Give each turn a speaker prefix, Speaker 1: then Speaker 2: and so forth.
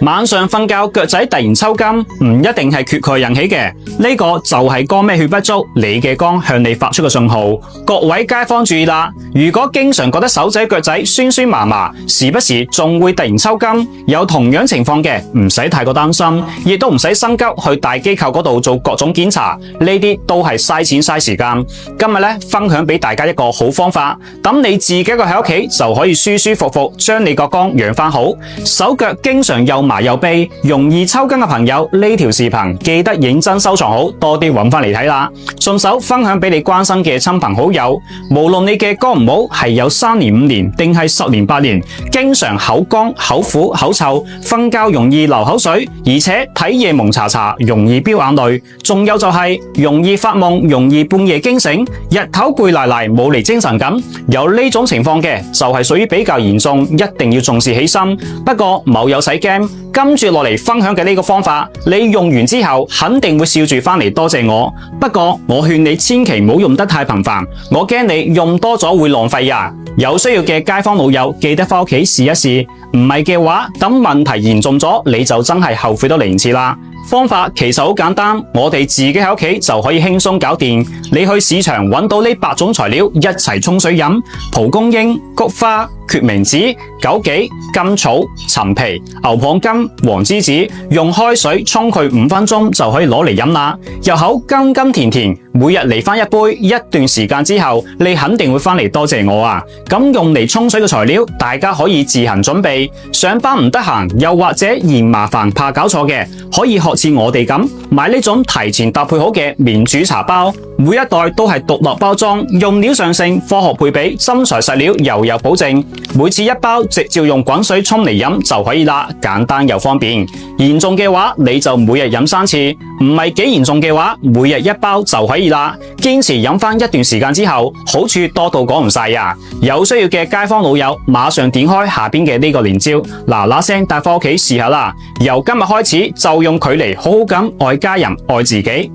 Speaker 1: 晚上瞓覺腳仔突然抽筋，唔一定係缺鈣引起嘅，呢個就係肝咩血不足，你嘅肝向你發出嘅信號。各位街坊注意啦，如果經常覺得手仔腳仔酸酸麻麻，時不時仲會突然抽筋，有同樣情況嘅，唔使太過擔心，亦都唔使心急去大機構嗰度做各種檢查，呢啲都係嘥錢嘥時間。今日咧分享俾大家一個好方法，等你自己一個喺屋企就可以舒舒服服將你個肝養翻好。手腳經常又麻又痹，容易抽筋嘅朋友，呢條視頻記得認真收藏好，多啲揾翻嚟睇啦。順手分享俾你關心嘅親朋好友。無論你嘅肝唔好係有3年5年定係10年8年，經常口乾口苦口臭，瞓覺容易流口水，而且睇夜蒙查查，容易飆眼淚，仲有就係容易發夢，容易半夜驚醒，日頭攰賴賴冇嚟精神咁。有呢種情況嘅就係屬於比較嚴重，一定要重視起身。不過冇有使驚，跟住落嚟分享嘅呢個方法，你用完之後肯定會笑住翻嚟多謝我。不過我勸你千祈唔好用得太頻繁，我驚你用多咗會浪費呀。有需要嘅街坊老友記得翻屋企試一試，唔係嘅話等問題嚴重咗，你就真係後悔都嚟唔切啦。方法其實好簡單，我哋自己喺屋企就可以輕鬆搞掂。你去市場揾到呢8種材料一齊沖水飲：蒲公英、菊花、決明子、枸杞、甘草、陳皮、牛蒡根、黃梔子，用開水沖佢5分鐘就可以攞嚟飲啦。入口甘甘甜甜，每日嚟翻一杯，一段時間之後，你肯定會翻嚟多謝我啊！咁用嚟沖水嘅材料，大家可以自行準備。上班唔得閒，又或者嫌麻煩怕搞錯嘅，可以學似我哋咁買呢種提前搭配好嘅免煮茶包，每一袋都係獨立包裝，用料上乘，科學配比，真材實料又有保證。每次一包直接用滾水沖嚟飲就可以啦，簡單又方便。嚴重嘅話你就每日飲3次，唔係幾嚴重嘅話每日1包就可以啦。堅持飲翻一段時間之後，好處多到講唔晒呀！有需要嘅街坊老友馬上點開下邊嘅呢個連招，嗱嗱聲帶翻屋企試下啦。由今日開始就用佢嚟好好咁愛家人愛自己。